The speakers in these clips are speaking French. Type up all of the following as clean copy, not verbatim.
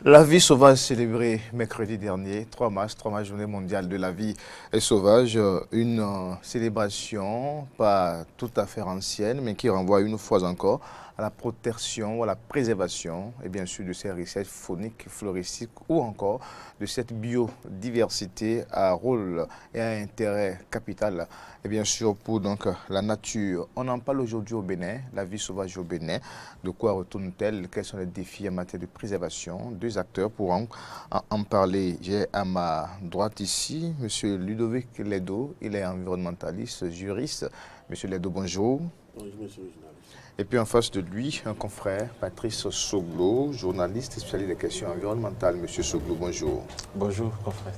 La vie sauvage célébrée mercredi dernier, 3 mars, journée mondiale de la vie sauvage, une célébration pas tout à fait ancienne, mais qui renvoie une fois encore à la protection, à la préservation et bien sûr de ces richesses fauniques, floristiques ou encore de cette biodiversité à rôle et à intérêt capital et bien sûr pour donc la nature. On en parle aujourd'hui au Bénin, la vie sauvage au Bénin. De quoi retourne-t-elle? Quels sont les défis en matière de préservation? Deux acteurs pourront en parler. J'ai à ma droite ici M. Ludovic Ledo, il est environnementaliste, juriste. Monsieur Ledo, bonjour. Bonjour, monsieur le journaliste. Et puis en face de lui, un confrère, Patrice Soglo, journaliste spécialiste des questions environnementales. Monsieur Soglo, bonjour. Bonjour, confrère.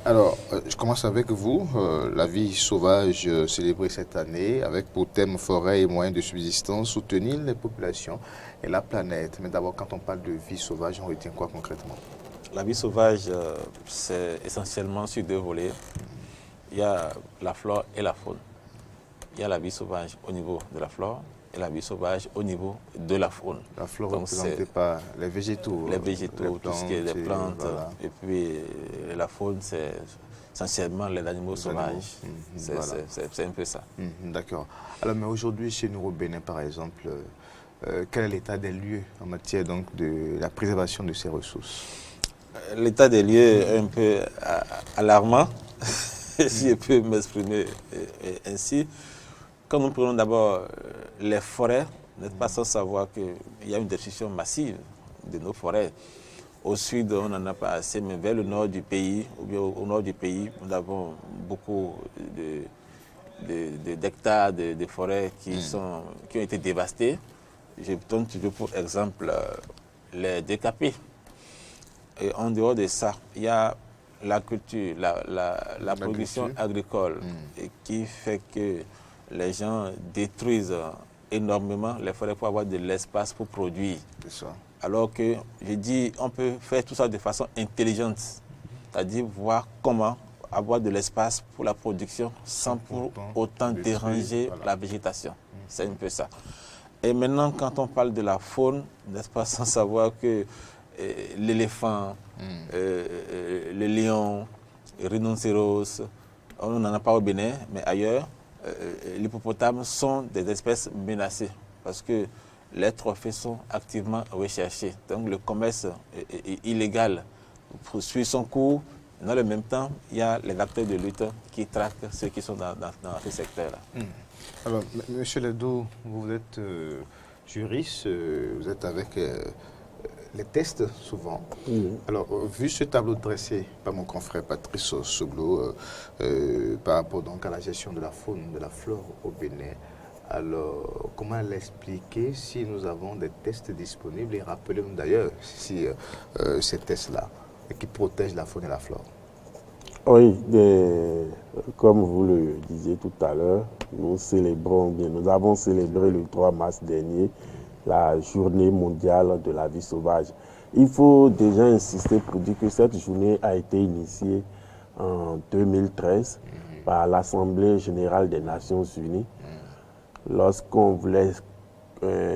Alors, je commence avec vous. La vie sauvage célébrée cette année avec pour thème forêt et moyens de subsistance, soutenir les populations et la planète. Mais d'abord, quand on parle de vie sauvage, on retient quoi concrètement? La vie sauvage, c'est essentiellement sur deux volets. Il y a la flore et la faune. Il y a la vie sauvage au niveau de la flore et la vie sauvage au niveau de la faune. La flore Donc, représentée par les végétaux. Les végétaux, tout ce qui est des plantes. Voilà. Et puis la faune, c'est essentiellement les animaux sauvages. Voilà. C'est un peu ça. D'accord. Alors, mais aujourd'hui, chez nous au Bénin, par exemple, quel est l'état des lieux en matière donc, de la préservation de ces ressources? L'état des lieux est un peu alarmant, si je peux m'exprimer ainsi. Quand nous prenons d'abord les forêts, vous n'êtes pas sans savoir qu'il y a une destruction massive de nos forêts. Au sud, on n'en a pas assez, mais vers le nord du pays, ou bien au nord du pays, nous avons beaucoup d'hectares de forêts qui ont été dévastées. Je donne toujours pour exemple les décapés. Et en dehors de ça, il y a la culture, la production agricole et qui fait que les gens détruisent énormément les forêts pour avoir de l'espace pour produire. C'est ça. Alors que, je dis, on peut faire tout ça de façon intelligente, c'est-à-dire voir comment avoir de l'espace pour la production sans pour autant déranger la végétation. C'est un peu ça. Et maintenant, quand on parle de la faune, n'est-ce pas, sans savoir que l'éléphant, le lion, le rhinocéros, on n'en a pas au Bénin, mais ailleurs, l'hippopotame sont des espèces menacées parce que les trophées sont activement recherchés. Donc le commerce illégal poursuit son cours. Dans le même temps, il y a les acteurs de lutte qui traquent ceux qui sont dans ce secteur-là. Alors, Monsieur Ledo, vous êtes juriste, vous êtes avec les tests souvent. Alors, vu ce tableau dressé par mon confrère Patrice Soglo par rapport donc à la gestion de la faune, de la flore au Bénin, alors comment l'expliquer si nous avons des tests disponibles et rappelez-nous d'ailleurs si ces tests-là qui protègent la faune et la flore? Oui, comme vous le disiez tout à l'heure, nous avons célébré le 3 mars dernier la journée mondiale de la vie sauvage. Il faut déjà insister pour dire que cette journée a été initiée en 2013 par l'Assemblée générale des Nations unies lorsqu'on voulait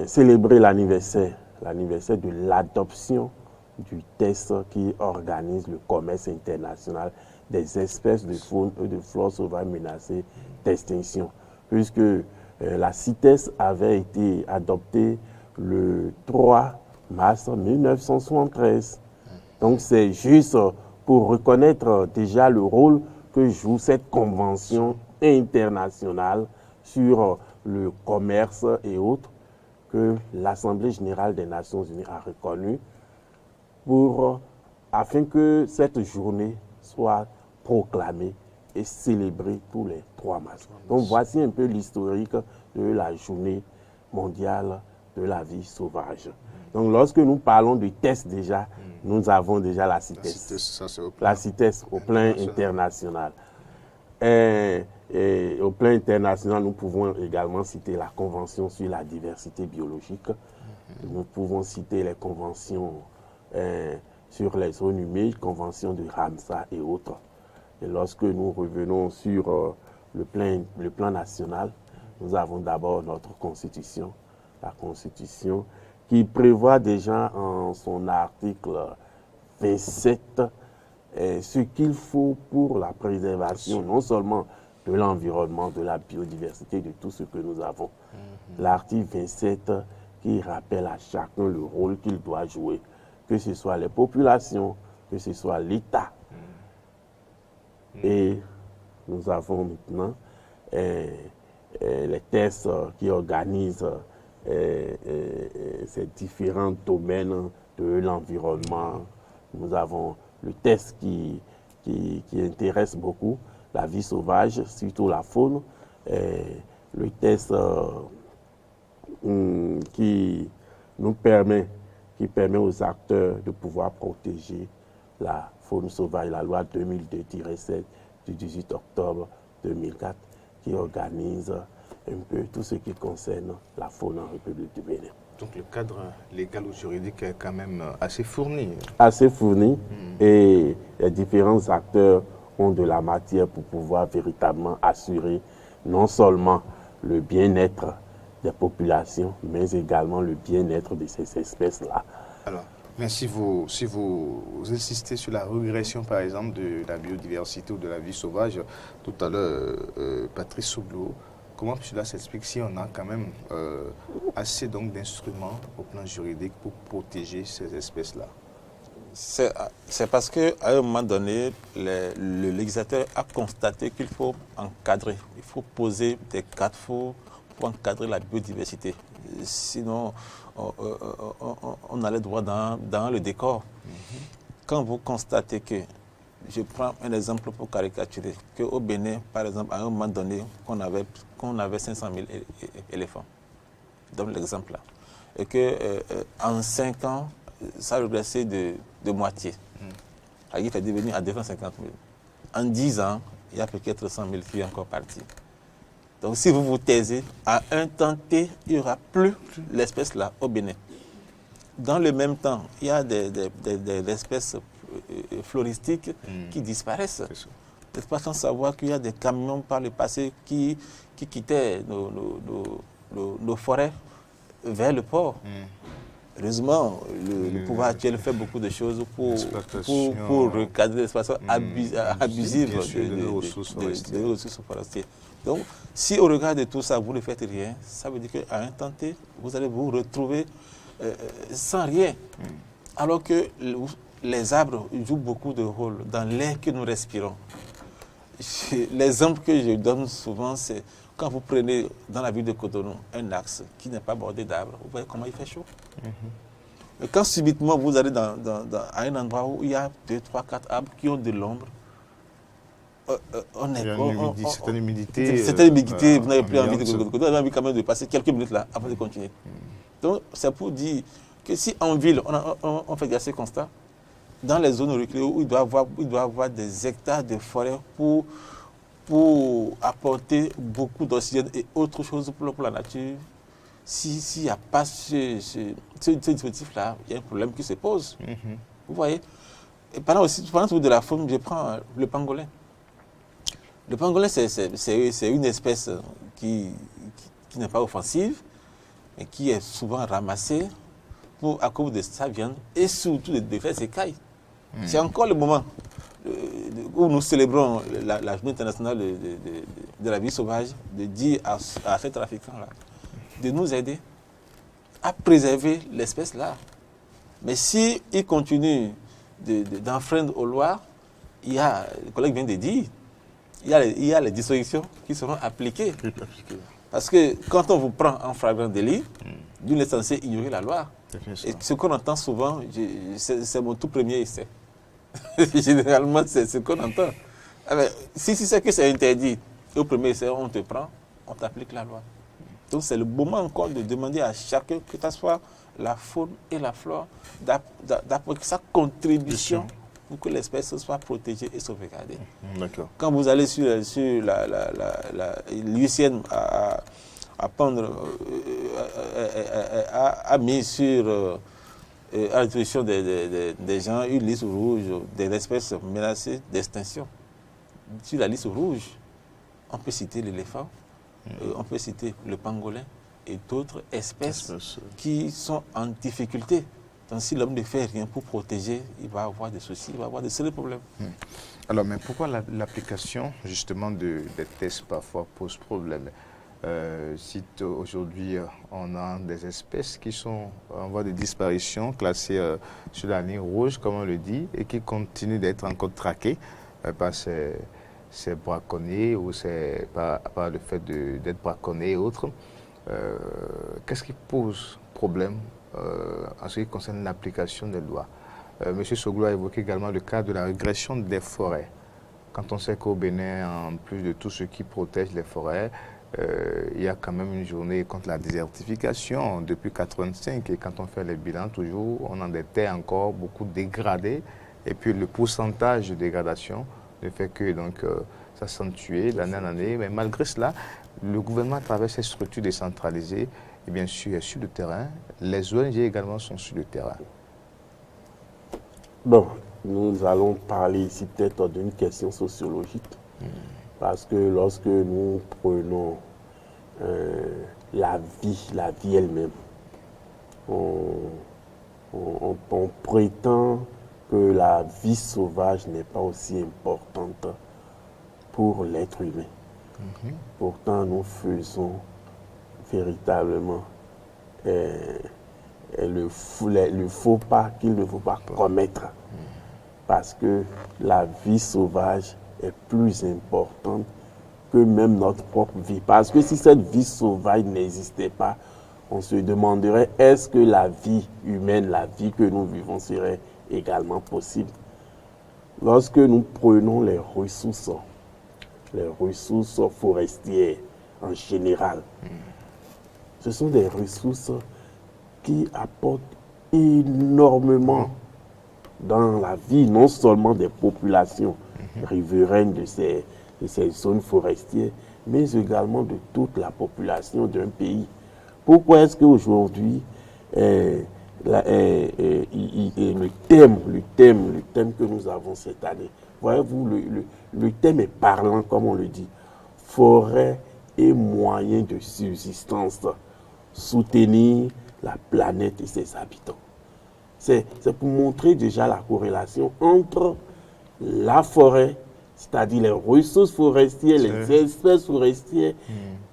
célébrer l'anniversaire de l'adoption du texte qui organise le commerce international des espèces de faune et de flore sauvages menacées d'extinction, puisque la CITES avait été adoptée le 3 mars 1973. Donc c'est juste pour reconnaître déjà le rôle que joue cette convention internationale sur le commerce et autres que l'Assemblée générale des Nations unies a reconnu afin que cette journée soit proclamée et célébrée tous les 3 mars. Donc voici un peu l'historique de la journée mondiale de la vie sauvage. Donc lorsque nous parlons de tests déjà, nous avons déjà la CITES au plan international. Et au plan international, nous pouvons également citer la Convention sur la diversité biologique. Nous pouvons citer les conventions sur les zones humides, convention de Ramsar et autres. Et lorsque nous revenons sur le plan national, nous avons d'abord notre constitution, la constitution qui prévoit déjà en son article 27 ce qu'il faut pour la préservation non seulement de l'environnement, de la biodiversité, de tout ce que nous avons. L'article 27 qui rappelle à chacun le rôle qu'il doit jouer, que ce soit les populations, que ce soit l'État. Et nous avons maintenant les tests qui organisent ces différents domaines de l'environnement. Nous avons le test qui intéresse beaucoup la vie sauvage, surtout la faune. Le test qui permet aux acteurs de pouvoir protéger la faune sauvage, la loi 2002-7 du 18 octobre 2004, qui organise un peu tout ce qui concerne la faune en République du Bénin. Donc le cadre légal ou juridique est quand même assez fourni. Assez fourni, et les différents acteurs ont de la matière pour pouvoir véritablement assurer non seulement le bien-être des populations, mais également le bien-être de ces espèces-là. Alors, mais si vous insistez sur la régression, par exemple, de la biodiversité ou de la vie sauvage, tout à l'heure, Patrice Soublou, comment cela s'explique si on a quand même assez d'instruments au plan juridique pour protéger ces espèces-là? C'est parce qu'à un moment donné, le législateur a constaté qu'il faut encadrer, il faut poser des garde-fous pour encadrer la biodiversité. Sinon, on allait droit dans le décor. Quand vous constatez que, je prends un exemple pour caricaturer, qu'au Bénin, par exemple, à un moment donné, qu'on avait 500 000 éléphants, je donne l'exemple là, et qu'en 5 ans, ça a régressé de moitié. Il est devenu à 250 000. En 10 ans, il y a peut-être 100 000 qui sont encore partis. Donc si vous vous taisez, à un temps T, il n'y aura plus l'espèce là au Bénin. Dans le même temps, il y a des espèces floristiques qui disparaissent. N'est-ce pas sans savoir qu'il y a des camions par le passé qui quittaient nos forêts vers le port. Heureusement, le pouvoir actuel fait beaucoup de choses pour recadrer l'exploitation abusive des ressources forestières. Donc, si au regard de tout ça, vous ne faites rien, ça veut dire qu'à un temps T, vous allez vous retrouver sans rien. Alors que les arbres jouent beaucoup de rôle dans l'air que nous respirons. L'exemple que je donne souvent, c'est quand vous prenez dans la ville de Cotonou un axe qui n'est pas bordé d'arbres, vous voyez comment il fait chaud. Mais quand subitement vous allez à un endroit où il y a 2, 3, 4 arbres qui ont de l'ombre, c'est une humidité. C'est une humidité, vous n'avez plus envie vous avez envie quand même de passer quelques minutes là avant de continuer. Donc c'est pour dire que si en ville on fait ces constats, dans les zones reculées où il doit y avoir des hectares de forêt pour apporter beaucoup d'oxygène et autre chose pour la nature, s'il n'y a pas ce dispositif-là, il y a un problème qui se pose. Vous voyez. Et pendant de la faune, je prends le pangolin. Le pangolin, c'est une espèce qui n'est pas offensive, mais qui est souvent ramassée à cause de sa viande et surtout de faire ses écailles. C'est encore le moment où nous célébrons la journée internationale de la vie sauvage, de dire à ces trafiquants-là de nous aider à préserver l'espèce-là. Mais s'ils continuent d'enfreindre aux lois, il y a, le collègue vient de dire, il y a les dispositions qui seront appliquées. Parce que quand on vous prend en flagrant délit, d'une est censé ignorer la loi. Et ce qu'on entend souvent, c'est mon tout premier essai. Généralement, c'est ce qu'on entend. Alors, si c'est que c'est interdit, au premier essai, on te prend, on t'applique la loi. Donc c'est le moment encore de demander à chacun, que ce soit la faune et la flore, d'apporter sa contribution pour que l'espèce soit protégée et sauvegardée. Quand vous allez sur l'UICN a mis sur à la disposition des gens une liste rouge des espèces menacées d'extinction. Sur la liste rouge, on peut citer l'éléphant, on peut citer le pangolin et d'autres espèces qui sont en difficulté. Donc si l'homme ne fait rien pour protéger, il va avoir des soucis, il va avoir de sérieux problèmes. Alors, mais pourquoi l'application justement des tests parfois pose problème? Si aujourd'hui on a des espèces qui sont en voie de disparition, classées sur la ligne rouge, comme on le dit, et qui continuent d'être encore traquées par ces braconniers ou par le fait d'être braconnés et autres, qu'est-ce qui pose problème en ce qui concerne l'application des lois? Monsieur Soglo a évoqué également le cas de la régression des forêts. Quand on sait qu'au Bénin, en plus de tout ce qui protège les forêts, il y a quand même une journée contre la désertification depuis 1985 et quand on fait les bilans, toujours, on en était encore beaucoup dégradé. Et puis le pourcentage de dégradation ne fait que donc s'accentuer d'année en année. Mais malgré cela, le gouvernement, à travers ses structures décentralisées, et bien sûr, est sur le terrain. Les ONG également sont sur le terrain. Bon, nous allons parler ici peut-être d'une question sociologique. Parce que lorsque nous prenons la vie elle-même, on prétend que la vie sauvage n'est pas aussi importante pour l'être humain. Pourtant, nous faisons véritablement le faux pas qu'il ne faut pas commettre. Parce que la vie sauvage est plus importante que même notre propre vie. Parce que si cette vie sauvage n'existait pas, on se demanderait est-ce que la vie humaine, la vie que nous vivons serait également possible. Lorsque nous prenons les ressources forestières en général, ce sont des ressources qui apportent énormément dans la vie, non seulement des populations riveraines de ces zones forestières, mais également de toute la population d'un pays. Pourquoi est-ce qu'aujourd'hui, le thème que nous avons cette année, voyez-vous, le thème est parlant, comme on le dit, forêt et moyens de subsistance, soutenir la planète et ses habitants. C'est pour montrer déjà la corrélation entre la forêt, c'est-à-dire les ressources forestières, les espèces forestières,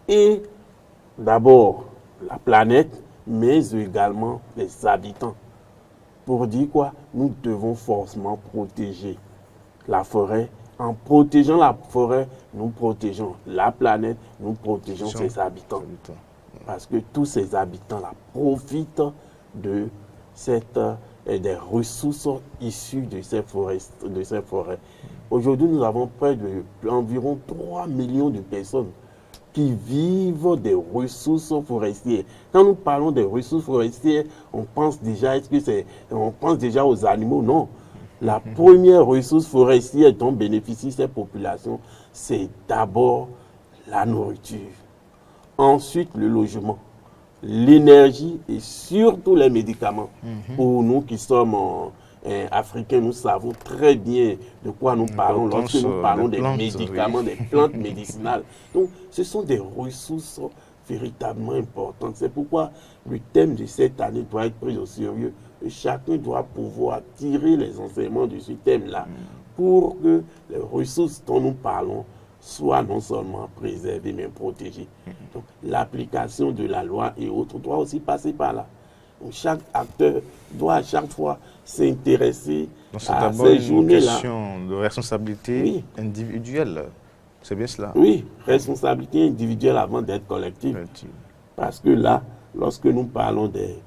et d'abord la planète, mais également les habitants. Pour dire quoi? Nous devons forcément protéger la forêt. En protégeant la forêt, nous protégeons la planète, nous protégeons ses habitants. Parce que tous ces habitants-là profitent de des ressources issues de ces forêts. Aujourd'hui, nous avons environ 3 millions de personnes qui vivent des ressources forestières. Quand nous parlons des ressources forestières, on pense déjà aux animaux. Non. La première ressource forestière dont bénéficient ces populations, c'est d'abord la nourriture. Ensuite, le logement, l'énergie et surtout les médicaments. Pour nous qui sommes africains, nous savons très bien de quoi nous parlons lorsque nous parlons des médicaments, des plantes médicinales. Donc, ce sont des ressources véritablement importantes. C'est pourquoi le thème de cette année doit être pris au sérieux. Et chacun doit pouvoir tirer les enseignements de ce thème-là pour que les ressources dont nous parlons soient non seulement préservées, mais protégées. Donc, l'application de la loi et autres doit aussi passer par là. Donc, chaque acteur doit à chaque fois s'intéresser à ces journées-là. C'est une question de responsabilité individuelle. C'est bien cela? Oui, responsabilité individuelle avant d'être collective. Parce que là, lorsque nous parlons des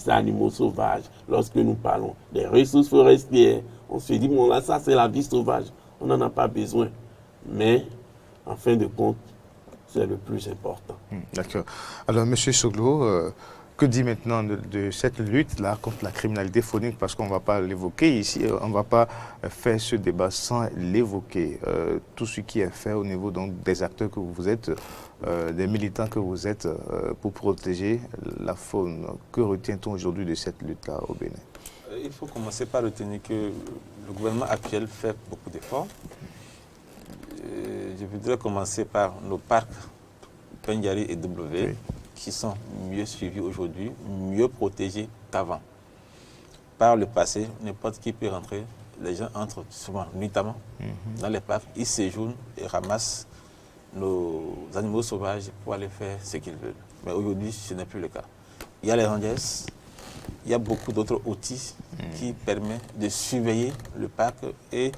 animaux sauvages, lorsque nous parlons des ressources forestières, on se dit, bon là, ça c'est la vie sauvage, on n'en a pas besoin. Mais, en fin de compte, c'est le plus important. D'accord. Alors, M. Soglo, que dit maintenant de cette lutte-là contre la criminalité phonique? Parce qu'on ne va pas l'évoquer ici, on ne va pas faire ce débat sans l'évoquer. Tout ce qui est fait au niveau donc, des acteurs que vous êtes, des militants que vous êtes, pour protéger la faune. Que retient-on aujourd'hui de cette lutte-là au Bénin? Il faut commencer par retenir que le gouvernement actuel fait beaucoup d'efforts. Je voudrais commencer par nos parcs Pendiari et W, qui sont mieux suivis aujourd'hui, mieux protégés qu'avant. Par le passé, n'importe qui peut rentrer. Les gens entrent souvent nuitamment dans les parcs, ils séjournent et ramassent nos animaux sauvages pour aller faire ce qu'ils veulent. Mais aujourd'hui, ce n'est plus le cas. Il y a les rangers, il y a beaucoup d'autres outils qui permettent de surveiller le parc et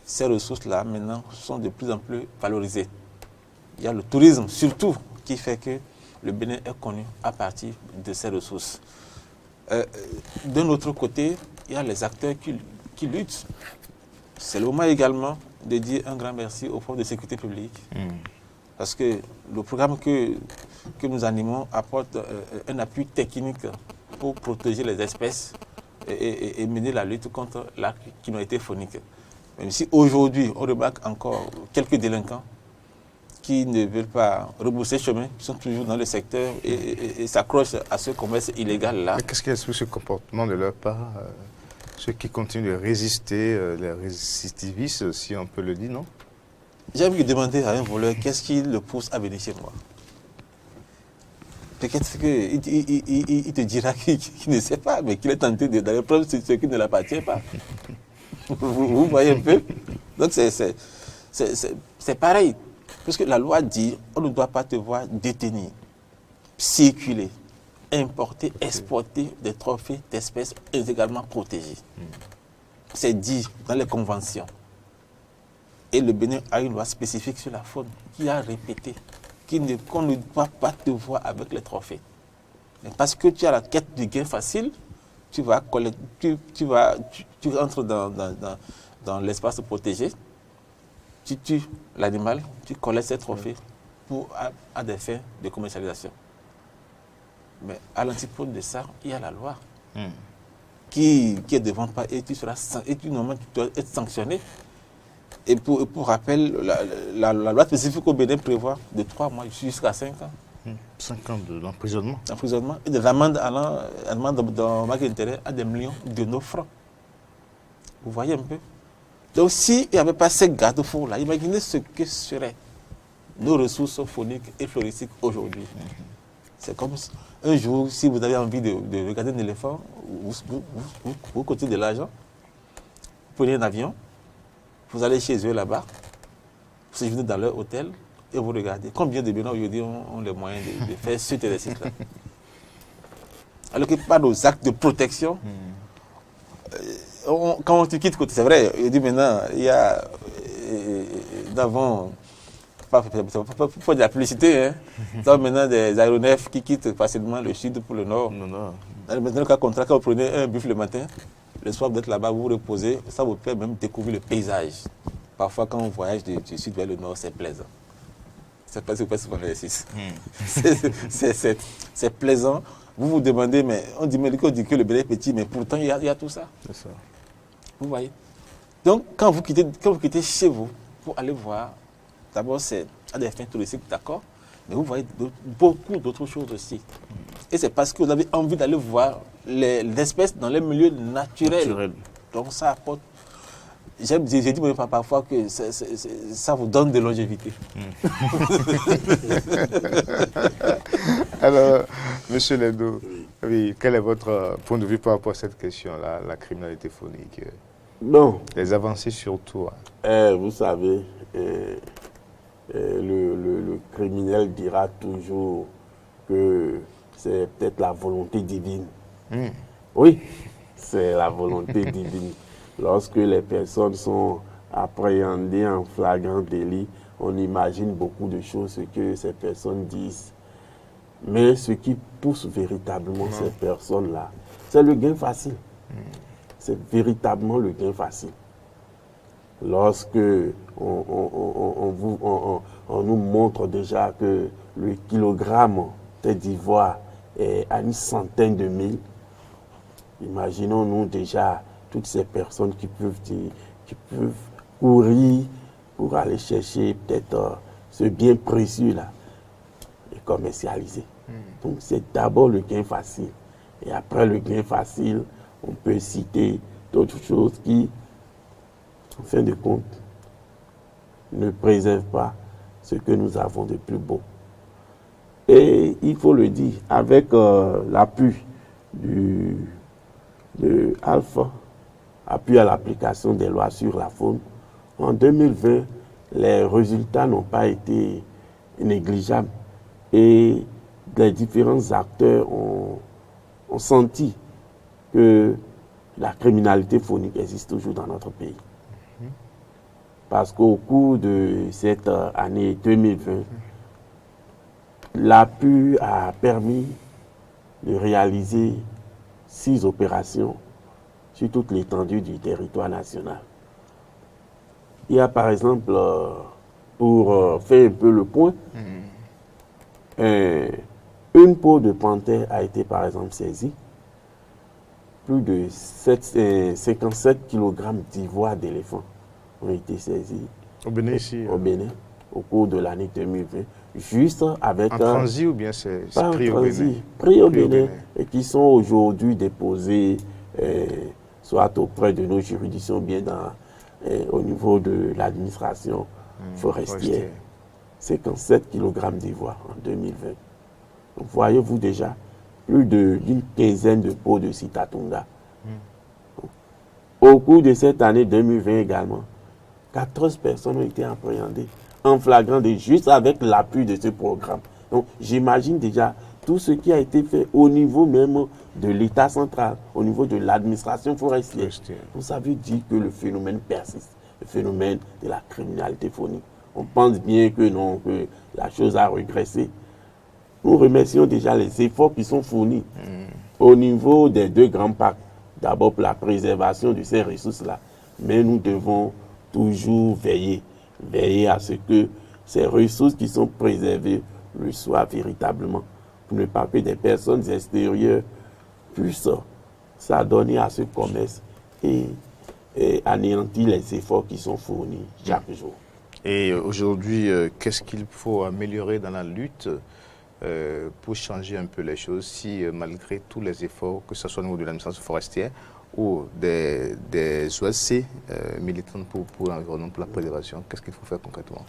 ces ressources-là, maintenant, sont de plus en plus valorisées. Il y a le tourisme, surtout, qui fait que le Bénin est connu à partir de ces ressources. D'un autre côté, il y a les acteurs qui luttent. C'est le moment également de dire un grand merci aux forces de sécurité publique. Parce que le programme que nous animons apporte un appui technique pour protéger les espèces et mener la lutte contre la criminalité faunique. Même si aujourd'hui, on remarque encore quelques délinquants qui ne veulent pas rebourser chemin, qui sont toujours dans le secteur et s'accrochent à ce commerce illégal-là. Mais qu'est-ce qu'il y a sous ce comportement de leur part ceux qui continuent de résister, les récidivistes, si on peut le dire, non? J'ai envie de demander à un voleur qu'est-ce qui le pousse à venir chez moi. Peut-être qu'il te dira qu'il ne sait pas, mais qu'il est tenté d'aller prendre ce qui ne l'appartient pas. Vous voyez un peu? Donc c'est pareil. Parce que la loi dit on ne doit pas te voir détenir, circuler, importer, exporter des trophées d'espèces illégalement protégées. C'est dit dans les conventions. Et le Bénin a une loi spécifique sur la faune qui a répété qu'on ne doit pas te voir avec les trophées. Mais parce que tu as la quête du gain facile, tu entres dans l'espace protégé, tu tues l'animal, tu collectes ces trophées à des fins de commercialisation. Mais à l'antipode de ça, il y a la loi qui est devant toi et tu dois être sanctionné. Et pour rappel, la loi spécifique au Bénin prévoit de 3 mois jusqu'à 5 ans. 5 ans d'emprisonnement. D'emprisonnement et des amendes dans marque d'intérêt à des millions de nos francs. Vous voyez un peu? Donc s'il n'y avait pas ces garde-fous-là, imaginez ce que seraient nos ressources fauniques et floristiques aujourd'hui. C'est comme un jour, si vous avez envie de regarder un éléphant, vous côté de l'argent, vous prenez un avion, vous allez chez eux là-bas, vous séjournez dans leur hôtel et vous regardez. Combien de Bénins aujourd'hui ont les moyens de faire ce exercice-là? Alors que par nos actes de protection, quand on te quitte côté, c'est vrai, il dit maintenant, il y a d'avant, pas de la publicité, hein. Donc maintenant des aéronefs qui quittent facilement le sud pour le nord. Maintenant, quand vous prenez un bus le matin, le soir, vous êtes là-bas, vous vous reposez, ça vous permet même de découvrir le paysage. Parfois, quand on voyage du sud vers le nord, c'est plaisant. C'est pas souvent l'exercice. C'est plaisant. Vous vous demandez, mais on dit que le Bénin est petit, mais pourtant, il y a tout ça. C'est ça. Vous voyez? Donc, quand vous quittez chez vous pour aller voir, d'abord, c'est à des fins touristiques, d'accord, mais vous voyez beaucoup d'autres choses aussi. Et c'est parce que vous avez envie d'aller voir les espèces dans les milieux naturels. Donc ça apporte... J'ai dit parfois que ça vous donne de longévité. Alors, Monsieur Lendo, oui, quel est votre point de vue par rapport à cette question-là, la criminalité faunique? Non. Les avancées surtout. Vous savez, le criminel dira toujours que c'est peut-être la volonté divine. Oui, c'est la volonté divine. Lorsque les personnes sont appréhendées en flagrant délit, on imagine beaucoup de choses, ce que ces personnes disent. Mais ce qui pousse véritablement ces personnes-là, c'est le gain facile. C'est véritablement le gain facile. Lorsque on nous montre déjà que le kilogramme d'ivoire est à 100 000, imaginons-nous déjà toutes ces personnes qui peuvent courir pour aller chercher peut-être ce bien précieux-là et commercialiser. Donc c'est d'abord le gain facile. Et après le gain facile, on peut citer d'autres choses qui, en fin de compte, ne préservent pas ce que nous avons de plus beau. Et il faut le dire, avec l'appui de Alpha, appui à l'application des lois sur la faune, en 2020, les résultats n'ont pas été négligeables et les différents acteurs ont senti que la criminalité faunique existe toujours dans notre pays. Parce qu'au cours de cette année 2020, l'appui a permis de réaliser 6 opérations sur toute l'étendue du territoire national. Il y a par exemple, pour faire un peu le point, une peau de panthère a été par exemple saisie, plus de 57 kg d'ivoire d'éléphant ont été saisis Au Bénin ici au Bénin au cours de l'année 2020, juste avec en transit ou bien c'est pas pris en au transit, Bénin? pris au Bénin, et qui sont aujourd'hui déposés soit auprès de nos juridictions, bien au niveau de l'administration forestière. 57 kg d'ivoire en 2020. Donc voyez-vous déjà, plus d'une quinzaine de pots de Sitatunga. Au cours de cette année 2020 également, 14 personnes ont été appréhendées en flagrant délit, juste avec l'appui de ce programme. Donc j'imagine déjà tout ce qui a été fait au niveau même de l'État central, au niveau de l'administration forestière. Donc ça veut dire que le phénomène persiste, le phénomène de la criminalité faunique. On pense bien que non, que la chose a régressé. Nous remercions déjà les efforts qui sont fournis au niveau des 2 grands parcs. D'abord pour la préservation de ces ressources-là. Mais nous devons toujours veiller à ce que ces ressources qui sont préservées le soient véritablement. Pour ne pas que des personnes extérieures puissent s'adonner à ce commerce et anéantir les efforts qui sont fournis chaque jour. Et aujourd'hui, qu'est-ce qu'il faut améliorer dans la lutte pour changer un peu les choses si malgré tous les efforts, que ce soit au niveau de l'administration forestière ou des OSC militantes pour l'environnement, pour la préservation, qu'est-ce qu'il faut faire concrètement?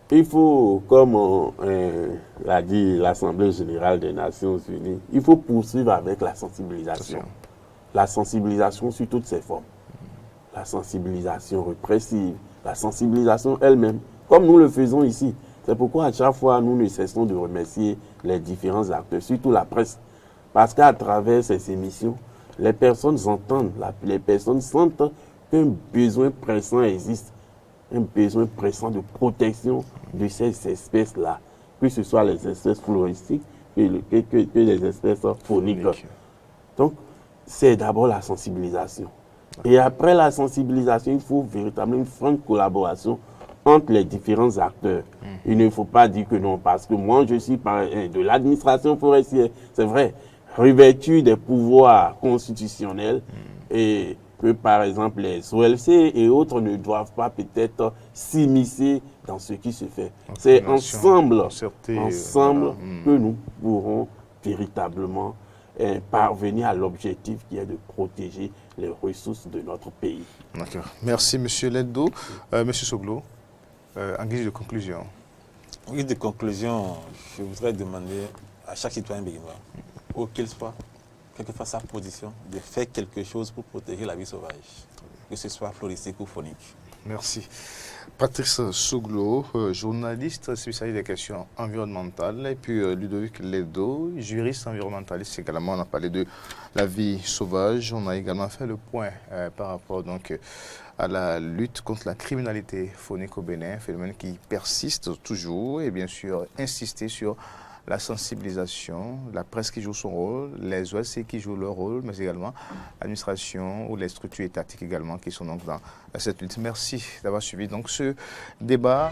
Il faut, comme l'a dit l'Assemblée générale des Nations Unies, il faut poursuivre avec la sensibilisation. La sensibilisation sur toutes ses formes. La sensibilisation répressive, la sensibilisation elle-même, comme nous le faisons ici. C'est pourquoi à chaque fois, nous ne cessons de remercier les différents acteurs, surtout la presse. Parce qu'à travers ces émissions, les personnes entendent, les personnes sentent qu'un besoin pressant existe, un besoin pressant de protection de ces espèces-là, que ce soit les espèces floristiques que les espèces fauniques. Donc, c'est d'abord la sensibilisation. Et après la sensibilisation, il faut véritablement une franche collaboration entre les différents acteurs. Il ne faut pas dire que non, parce que moi je suis de l'administration forestière, c'est vrai, revêtu des pouvoirs constitutionnels et que par exemple les OLC et autres ne doivent pas peut-être s'immiscer dans ce qui se fait. C'est ensemble que nous pourrons véritablement parvenir à l'objectif qui est de protéger les ressources de notre pays. D'accord. Merci M. Leddo. M. Soglo, en guise de conclusion. En guise de conclusion, je voudrais demander à chaque citoyen béninois, où qu'il soit, quelle que soit sa position, de faire quelque chose pour protéger la vie sauvage, que ce soit floristique ou faunique. Merci. Patrice Soglo, journaliste spécialiste des questions environnementales, et puis Ludovic Leddo, juriste environnementaliste également. On a parlé de la vie sauvage. On a également fait le point par rapport donc à la lutte contre la criminalité faunique au Bénin, phénomène qui persiste toujours, et bien sûr insister sur la sensibilisation, la presse qui joue son rôle, les OSC qui jouent leur rôle, mais également l'administration ou les structures étatiques également qui sont donc dans cette lutte. Merci d'avoir suivi donc ce débat.